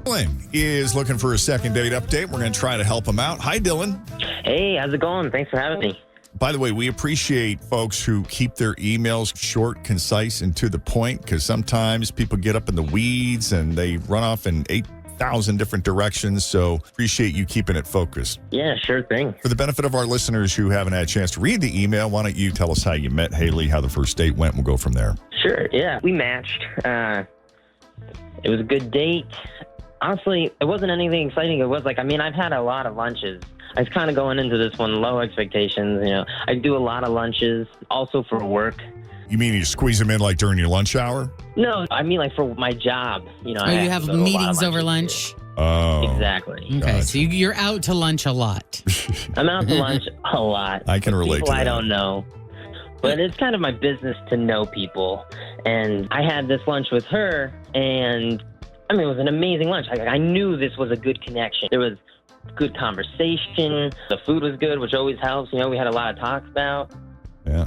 Dylan is looking for a second date update. We're going to try to help him out. Hi, Dylan. Hey, how's it going? Thanks for having me. By the way, we appreciate folks who keep their emails short, concise, and to the point, because sometimes people get up in the weeds and they run off in 8,000 different directions. So appreciate you keeping it focused. Yeah, sure thing. For the benefit of our listeners who haven't had a chance to read the email, why don't you tell us how you met Haley, how the first date went, and we'll go from there. Sure, yeah. We matched. It was a good date. Honestly, it wasn't anything exciting. It was I've had a lot of lunches. I was kind of going into this one low expectations. I do a lot of lunches, also for work. You mean you squeeze them in like during your lunch hour? No, I mean for my job. You have meetings over lunch? Too. Oh. Exactly. Okay, Gotcha. so you're out to lunch a lot. I'm out to lunch a lot. I can relate to that. I don't know. But it's kind of my business to know people. And I had this lunch with her, and it was an amazing lunch. I knew this was a good connection. There was good conversation. The food was good, which always helps. We had a lot of talks about. Yeah.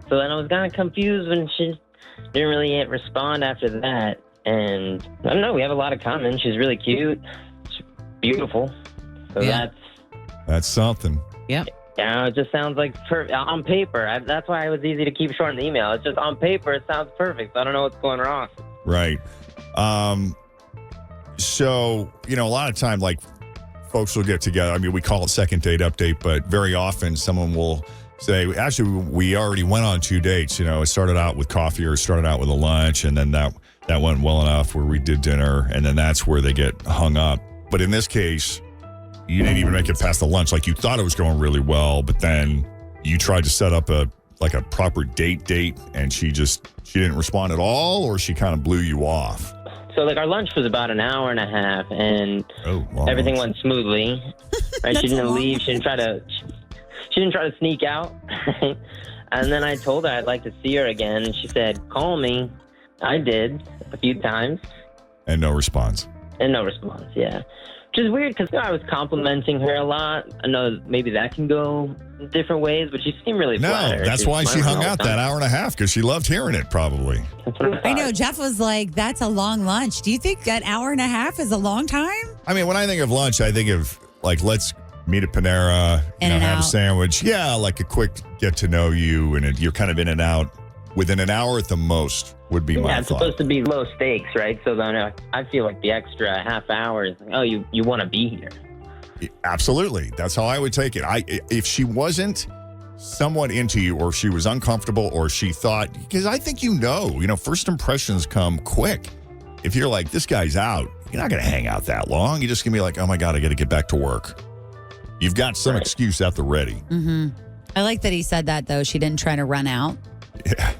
So then I was kind of confused when she didn't really respond after that. And I don't know, we have a lot of common. She's really cute. She's beautiful. So that's something. Yep. Yeah, it just sounds like on paper. That's why it was easy to keep short in the email. It's just on paper, it sounds perfect. So I don't know what's going wrong. Right. So, a lot of time, folks will get together. We call it second date update, but very often someone will say, actually, we already went on 2 dates. It started out with coffee or started out with a lunch, and then that went well enough where we did dinner, and then that's where they get hung up. But in this case, you didn't even make it past the lunch. You thought it was going really well, but then you tried to set up a proper date, and she didn't respond at all, or she kind of blew you off. So our lunch was about an hour and a half, and everything went smoothly. Right? She didn't leave. She didn't try to sneak out. And then I told her I'd like to see her again, and she said, "Call me." I did a few times. And no response. Yeah. Which is weird because I was complimenting her a lot. I know maybe that can go different ways, but she seemed really flattered. No, that's why she hung out that hour and a half, because she loved hearing it, probably. I know. Jeff was like, that's a long lunch. Do you think an hour and a half is a long time? When I think of lunch, I think of, let's meet at Panera, have a sandwich. Yeah, a quick get to know you, and you're kind of in and out within an hour at the most would be my thought. Yeah, it's supposed to be low stakes, right? So then I feel like the extra half hour is, you want to be here. Absolutely. That's how I would take it. If she wasn't somewhat into you, or she was uncomfortable, or she thought, because I think first impressions come quick. If you're like, this guy's out, you're not going to hang out that long. You're just going to be like, oh my God, I got to get back to work. You've got some excuse at the ready. Mm-hmm. I like that he said that, though. She didn't try to run out. Yeah.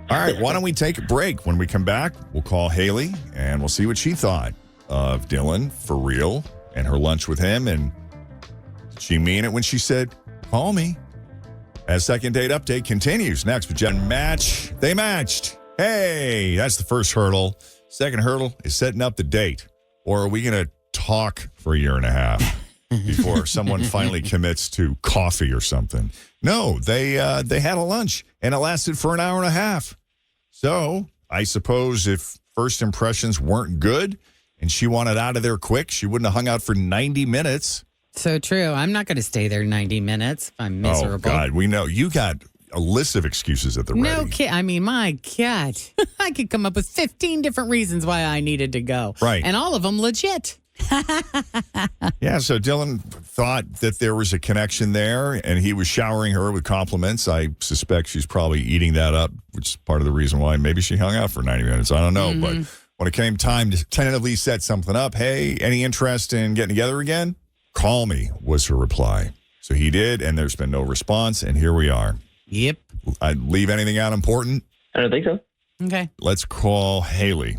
All right, why don't we take a break? When we come back, we'll call Haley, and we'll see what she thought of Dylan for real and her lunch with him. And did she mean it when she said, call me? As second date update continues next with Jenn. They matched. Hey, that's the first hurdle. Second hurdle is setting up the date. Or are we going to talk for a year and a half before someone finally commits to coffee or something? No, they had a lunch, and it lasted for an hour and a half. So I suppose if first impressions weren't good and she wanted out of there quick, she wouldn't have hung out for 90 minutes. So true. I'm not going to stay there 90 minutes if I'm miserable. Oh, God. We know. You got a list of excuses at the ready. No kid. My God. I could come up with 15 different reasons why I needed to go. Right. And all of them legit. Yeah, so Dylan thought that there was a connection there, and he was showering her with compliments. I suspect she's probably eating that up, which is part of the reason why maybe she hung out for 90 minutes. I don't know, but when it came time to tentatively set something up, hey, any interest in getting together again? Call me, was her reply. So he did, and there's been no response, and here we are. Yep. I'd leave anything out important? I don't think so. Okay. Let's call Haley.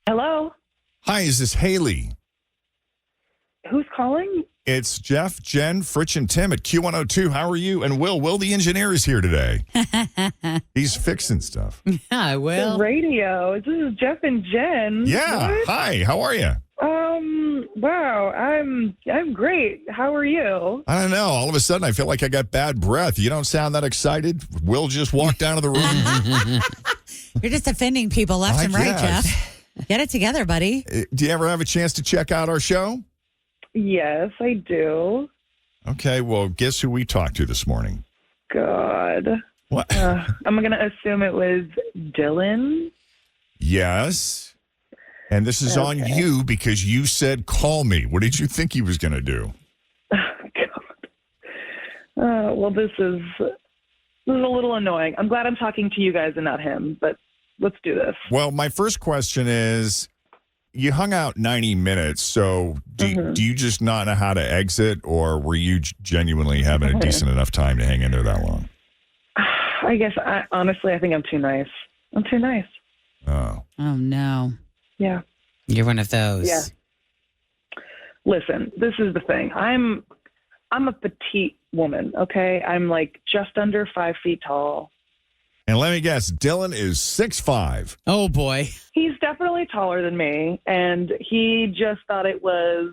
Hello? Hi, is this Haley? Who's calling? It's Jeff, Jen, Fritch, and Tim at Q102. How are you? And Will the engineer is here today. He's fixing stuff. Yeah, The radio. This is Jeff and Jen. Yeah. What? Hi, how are you? Wow, I'm great. How are you? I don't know. All of a sudden, I feel like I got bad breath. You don't sound that excited. Will just walked down to the room. You're just offending people left and right, guess. Jeff. Get it together, buddy. Do you ever have a chance to check out our show? Yes, I do. Okay, well, guess who we talked to this morning? God. What? I'm going to assume it was Dylan. Yes. And this is on you because you said, call me. What did you think he was going to do? God. Well, this is a little annoying. I'm glad I'm talking to you guys and not him, but let's do this. Well, my first question is, you hung out 90 minutes, so do you just not know how to exit, or were you genuinely having a decent enough time to hang in there that long? I guess, honestly, I think I'm too nice. I'm too nice. Oh. Oh, no. Yeah. You're one of those. Yeah. Listen, this is the thing. I'm a petite woman, okay? I'm like just under 5 feet tall. And let me guess, Dylan is 6'5". Oh, boy. He's definitely taller than me, and he just thought it was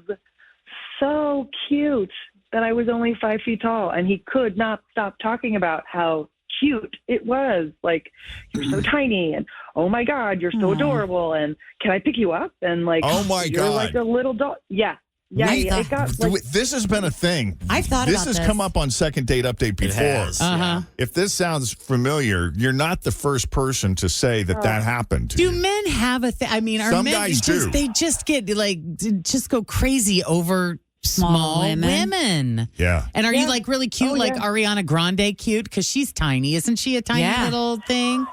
so cute that I was only 5 feet tall, and he could not stop talking about how cute it was. Like, you're so tiny, and oh my God, you're so adorable, and can I pick you up? And like, Oh my you're God. like a little dog. Yeah. Yeah, it got like, This has been a thing. I've thought this about has this. come up on Second Date Update before. has. Uh-huh. If this sounds familiar, you're not the first person to say that that happened to Do you. men have a thing? I mean, are Some men guys just, do. they just get like, just go crazy over small women. women. Yeah. And are you like really cute, Oh, like yeah. Ariana Grande cute? Because she's tiny. Isn't she a tiny Yeah. little thing?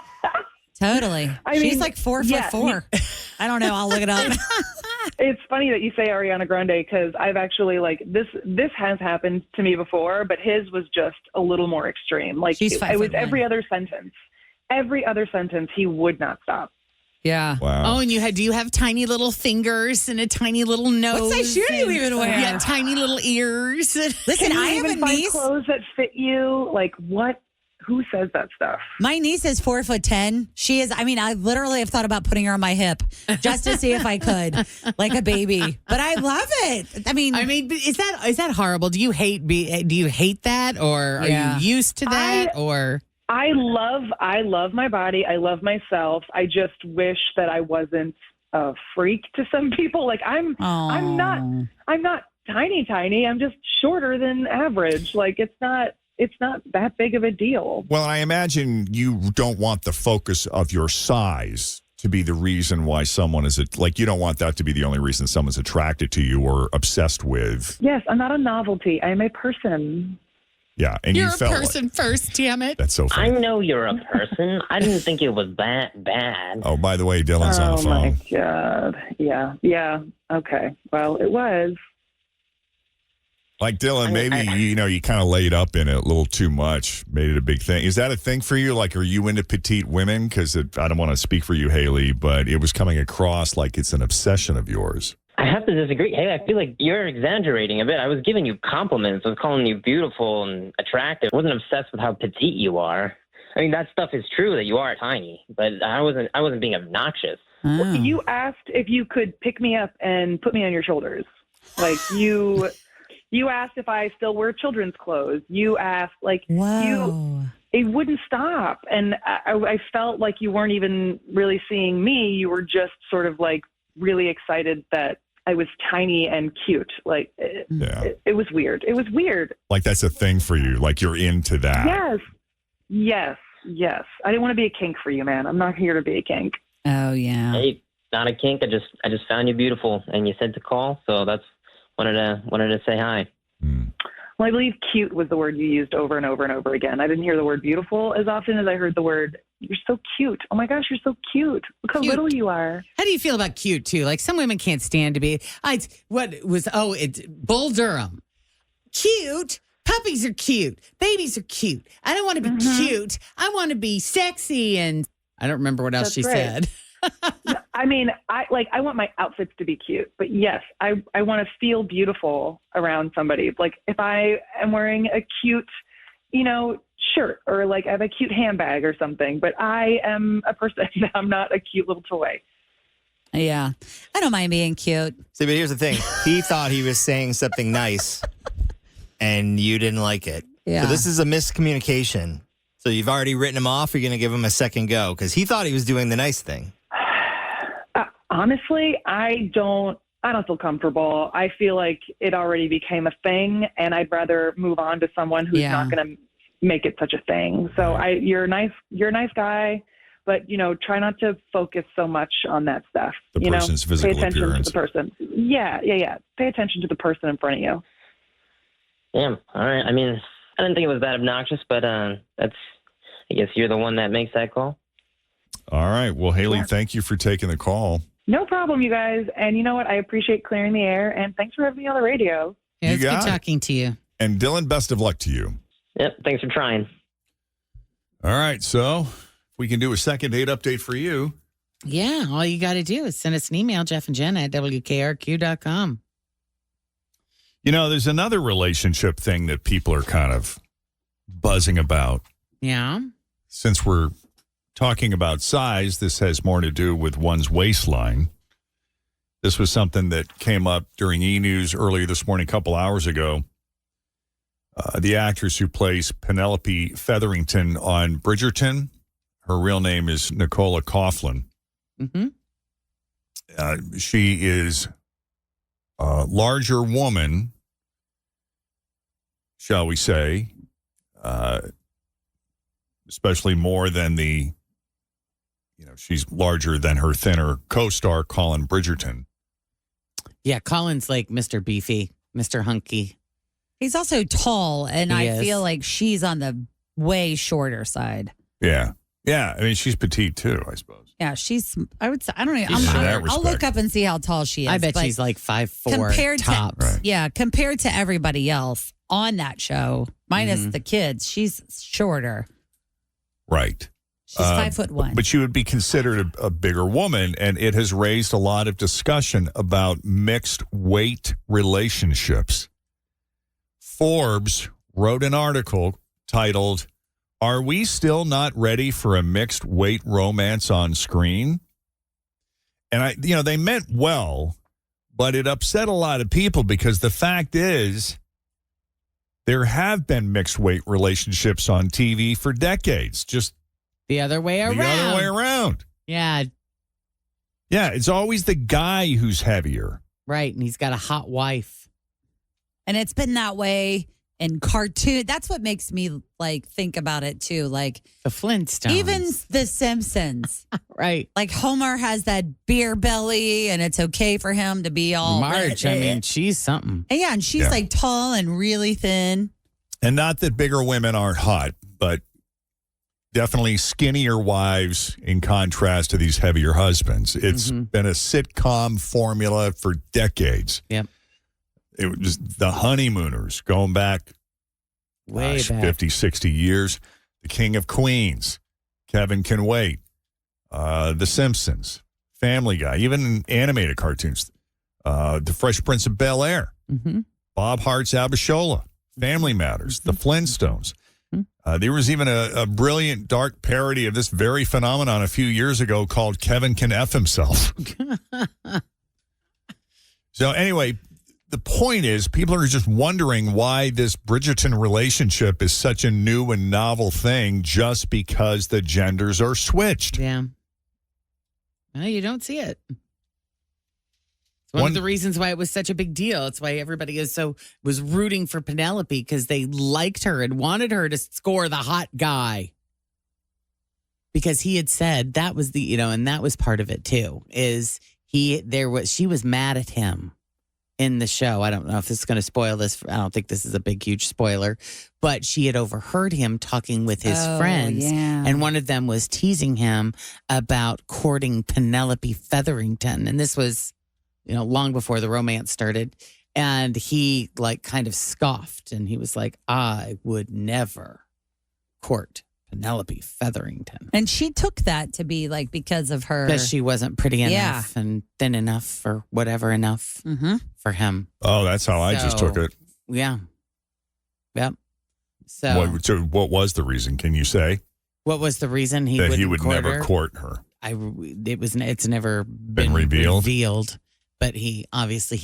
Totally. I She's mean, like 4'4". yeah, I don't know. I'll look it up. it's funny that you say Ariana Grande because I've actually like this has happened to me before, but his was just a little more extreme. Like She's it was 5'1". every other sentence he would not stop. Yeah. Wow. Oh, and do you have tiny little fingers and a tiny little nose? size shoe do you and- even wear? Yeah, tiny little ears. Listen, Can I you have a even find niece. clothes that fit you? Like what? Who says that stuff? My niece is 4'10". She is. I mean, I literally have thought about putting her on my hip just to see if I could, like a baby. But I love it. I mean, but is that horrible? Do you hate that, or are Yeah. you used to that, or? I love my body. I love myself. I just wish that I wasn't a freak to some people. Like I'm not tiny. I'm just shorter than average. Like it's not that big of a deal. Well, I imagine you don't want the focus of your size to be the reason why someone is like, you don't want that to be the only reason someone's attracted to you or obsessed with. Yes, I'm not a novelty. I'm a person. Yeah. And You're you a felt person first, damn it. that's so I funny. know you're a person. I didn't think it was that bad. Oh, by the way, Dylan's on the Oh my phone. God. Yeah. Okay. Well, it was. Like Dylan, maybe, you kind of laid up in it a little too much, made it a big thing. Is that a thing for you? Like, are you into petite women? Because I don't want to speak for you, Haley, but it was coming across like it's an obsession of yours. I have to disagree. Hey, I feel like you're exaggerating a bit. I was giving you compliments. I was calling you beautiful and attractive. I wasn't obsessed with how petite you are. I mean, that stuff is true that you are tiny, but I wasn't being obnoxious. Oh. You asked if you could pick me up and put me on your shoulders. Like you asked if I still wear children's clothes. You asked Whoa. it wouldn't stop. And I felt like you weren't even really seeing me. You were just sort of like really excited that I was tiny and cute. Like Yeah. it was weird. It was weird. Like that's a thing for you. Like you're into that. Yes. I didn't want to be a kink for you, man. I'm not here to be a kink. Oh, yeah. Hey, not a kink. I just found you beautiful, and you said to call, so that's wanted to say hi. Well, I believe cute was the word you used over and over and over again. I didn't hear the word beautiful as often as I heard the word, you're so cute. Oh my gosh, you're so cute. Look how Cute. little you are. How do you feel about cute too? Like some women can't stand to be. It's Bull Durham. Cute. Puppies are cute. Babies are cute. I don't want to be cute. I want to be sexy, and I don't remember what else That's she right. said. I mean, I want my outfits to be cute, but yes, I want to feel beautiful around somebody. Like if I am wearing a cute, shirt or like I have a cute handbag or something, but I am a person. I'm not a cute little toy. Yeah. I don't mind being cute. See, but here's the thing. He thought he was saying something nice, and you didn't like it. Yeah. So this is a miscommunication. So you've already written him off, or you're going to give him a second go? Because he thought he was doing the nice thing. Honestly, I don't feel comfortable. I feel like it already became a thing, and I'd rather move on to someone who's not going to make it such a thing. So you're a nice guy, but try not to focus so much on that stuff. The person's physical pay attention appearance. to the person. Yeah. Pay attention to the person in front of you. Yeah. All right. I mean, I didn't think it was that obnoxious, but I guess you're the one that makes that call. All right. Well, Haley, thank you for taking the call. No problem, you guys. And you know what? I appreciate clearing the air, and thanks for having me on the radio. Yeah, it's good got it. talking to you. And Dylan, best of luck to you. Yep. Thanks for trying. All right. So if we can do a second date update for you. Yeah, all you got to do is send us an email, Jeff and Jenn at WKRQ.com. There's another relationship thing that people are kind of buzzing about. Yeah. Since we're talking about size, this has more to do with one's waistline. This was something that came up during E! News earlier this morning, a couple hours ago. The actress who plays Penelope Featherington on Bridgerton, her real name is Nicola Coughlan. Mm-hmm. She is a larger woman, shall we say, especially more than she's larger than her thinner co-star, Colin Bridgerton. Yeah, Colin's like Mr. Beefy, Mr. Hunky. He's also tall, and I feel like she's on the way shorter side. Yeah. Yeah. I mean, she's petite too, I suppose. Yeah, I would say, I don't know. In that I'll look respect. up and see how tall she is. I bet she's like 5'4" compared tops. to, yeah, compared to everybody else on that show, minus the kids, she's shorter. Right. She's 5'1". But she would be considered a bigger woman, and it has raised a lot of discussion about mixed weight relationships. Forbes wrote an article titled, "Are we still not ready for a mixed weight romance on screen?" And they meant well, but it upset a lot of people because the fact is there have been mixed weight relationships on TV for decades. Just the other way around. The other way around. Yeah. Yeah, it's always the guy who's heavier. Right, and he's got a hot wife. And it's been that way in cartoon. That's what makes me think about it too. Like the Flintstones. Even The Simpsons. Right. Like Homer has that beer belly and it's okay for him to be all Marge, I mean, she's something. And and she's tall and really thin. And not that bigger women aren't hot, but definitely skinnier wives in contrast to these heavier husbands. It's been a sitcom formula for decades. Yep. It was the Honeymooners going back way back 50, 60 years. The King of Queens, Kevin Can Wait, The Simpsons, Family Guy, even animated cartoons, The Fresh Prince of Bel-Air, Bob Hart's Abishola, Family Matters, The Flintstones. There was even a brilliant dark parody of this very phenomenon a few years ago called Kevin Can F Himself. So anyway, the point is people are just wondering why this Bridgerton relationship is such a new and novel thing just because the genders are switched. Yeah. Well, you don't see it. It's one of the reasons why it was such a big deal. It's why everybody was rooting for Penelope because they liked her and wanted her to score the hot guy. Because he had said that was and that was part of it too, she was mad at him in the show. I don't know if this is going to spoil this. I don't think this is a big, huge spoiler, but she had overheard him talking with his friends. Yeah. And one of them was teasing him about courting Penelope Featherington. And this was, long before the romance started. And he kind of scoffed and he was like, I would never court Penelope Featherington. And she took that to be because of her. Because she wasn't pretty enough and thin enough or whatever enough for him. Oh, that's how I just took it. Yeah. Yep. So what was the reason? Can you say? What was the reason he would never court her? It's never been revealed. But he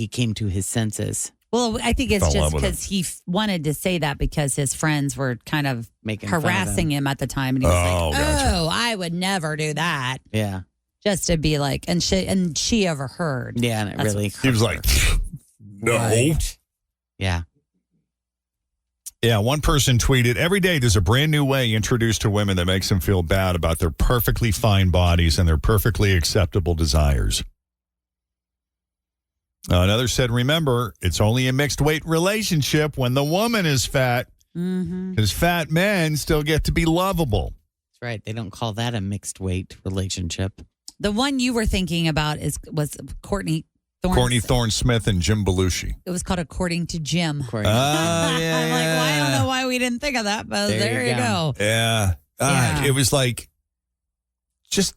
came to his senses. Well, I think it's Fell in just love with because he wanted to say that because his friends were kind of Making fun of harassing him at the time. And he was like, gotcha. oh, I would never do that. Yeah. Just to be like, and she overheard. Yeah, and it That's really what- He was like, no. Right. Yeah. Yeah, one person tweeted, every day there's a brand new way introduced to women that makes them feel bad about their perfectly fine bodies and their perfectly acceptable desires. Another said, remember, it's only a mixed weight relationship when the woman is fat, because fat men still get to be lovable. That's right. They don't call that a mixed weight relationship. The one you were thinking about was Courtney Thorne. Courtney Thorne Smith and Jim Belushi. It was called According to Jim. According yeah, I'm like, well, I don't yeah. know why we didn't think of that, but There there you you go. Yeah. Yeah. It was like just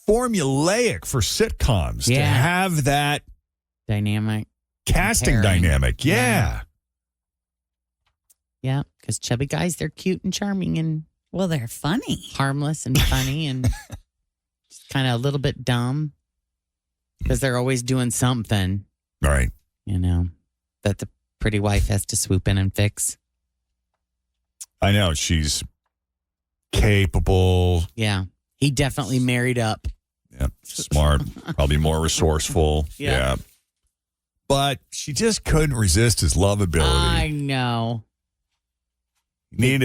formulaic for sitcoms to Yeah. have that dynamic. casting Comparing. dynamic. Yeah. Yeah, because chubby guys, they're cute and charming and Well, they're funny. harmless and funny and just kind of a little bit dumb because they're always doing something, All right. that the pretty wife has to swoop in and fix. I know she's capable, Yeah. He definitely married up. smart, probably more resourceful. Yeah. But she just couldn't resist his lovability. I know. He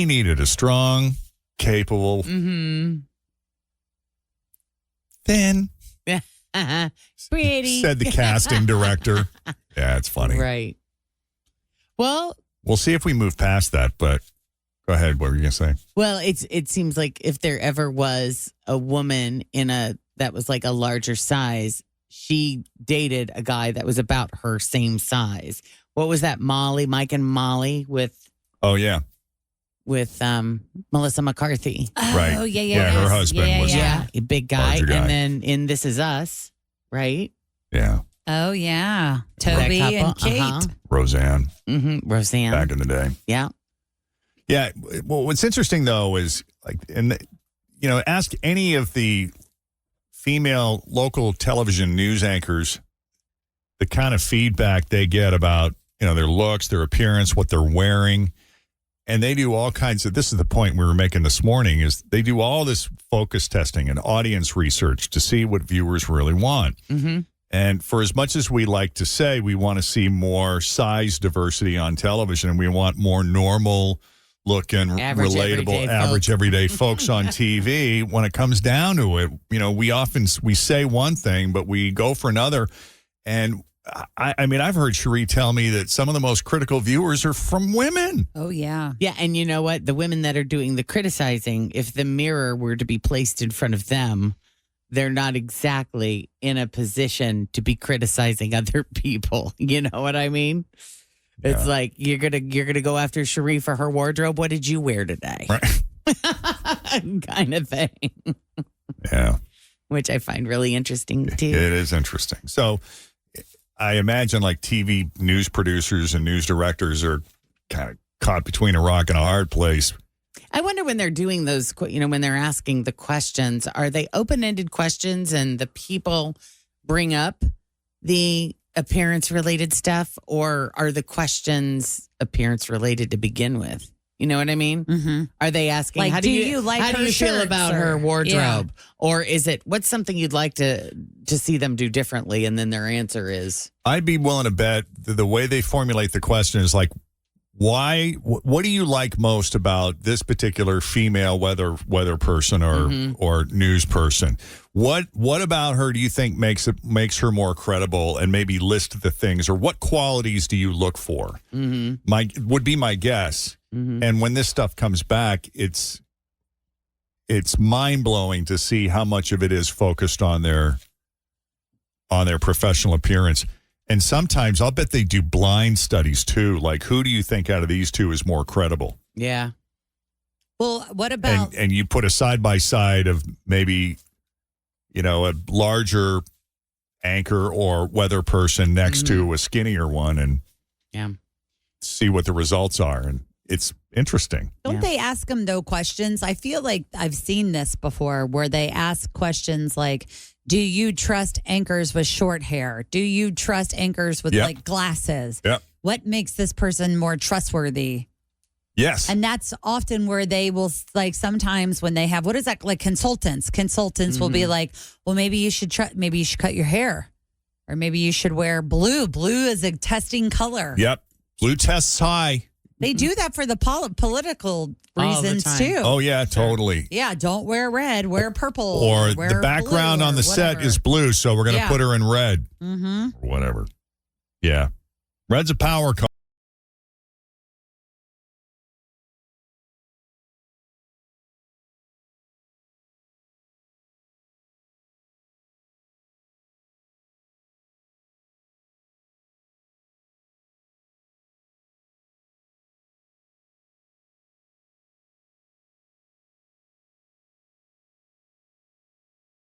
needed a strong, capable, Mm-hmm. thin, Pretty. said the casting director. Yeah, it's funny. Right. Well, We'll see if we move past that, but go ahead. What were you going to say? Well, it seems like if there ever was a woman that was like a larger size, she dated a guy that was about her same size. What was that, Mike and Molly with Oh, yeah. Melissa McCarthy? Right. Oh, yeah. Yeah, her husband was a big guy. larger guy. And then in This Is Us, right? Yeah. Oh, yeah. Toby That and couple, Kate. Roseanne, Roseanne. back in the day. Yeah. Yeah. Well, what's interesting, though, is ask any of the female local television news anchors the kind of feedback they get about, their looks, their appearance, what they're wearing. And they do all kinds of, this is the point we were making this morning, is they do all this focus testing and audience research to see what viewers really want. Mm-hmm. And for as much as we like to say we want to see more size diversity on television and we want more normal looking, Average, relatable, everyday everyday folks on TV, when it comes down to it, we say one thing, but we go for another. And I mean, I've heard Cherie tell me that some of the most critical viewers are from women. Oh, yeah. Yeah, and you know what? The women that are doing the criticizing, if the mirror were to be placed in front of them, they're not exactly in a position to be criticizing other people. You know what I mean? It's like you're gonna go after Cherie for her wardrobe. What did you wear today? Right. Kind of thing. Yeah. Which I find really interesting too. It is interesting. So I imagine like TV news producers and news directors are kind of caught between a rock and a hard place. I wonder when they're doing those, when they're asking the questions, are they open-ended questions and the people bring up the appearance-related stuff, or are the questions appearance-related to begin with? You know what I mean? Mm-hmm. Are they asking, Like, how do do you like how do her you feel shirts, about or- her wardrobe? Yeah. Or is it, what's something you'd like to see them do differently? And then their answer is, I'd be willing to bet the way they formulate the question is like, what do you like most about this particular female weather person or news person? What about her do you think makes her more credible, and maybe list the things, or what qualities do you look for? Mm-hmm. Would be my guess. Mm-hmm. And when this stuff comes back, it's mind-blowing to see how much of it is focused on their professional appearance. And sometimes I'll bet they do blind studies too. Like, who do you think out of these two is more credible? yeah. Well, what about And you put a side by side of maybe, a larger anchor or weather person next to a skinnier one, and Yeah. see what the results are. And it's interesting. Don't Yeah. they ask them, though, questions? I feel like I've seen this before where they ask questions like, do you trust anchors with short hair? Do you trust anchors with Yep. like glasses? Yep. What makes this person more trustworthy? Yes. And that's often where they will, like, sometimes when they have, what is that, like consultants will be like, well, maybe you should cut your hair, or maybe you should wear blue. Blue is a testing color. Yep. Blue tests high. They do that for the political All the reasons time. too. Oh, yeah, totally. Yeah, don't wear red, wear purple. Or wear the background blue on or the set whatever. is blue, so we're going to Yeah. put her in red. Mm-hmm. Or whatever. Yeah. Red's a power color.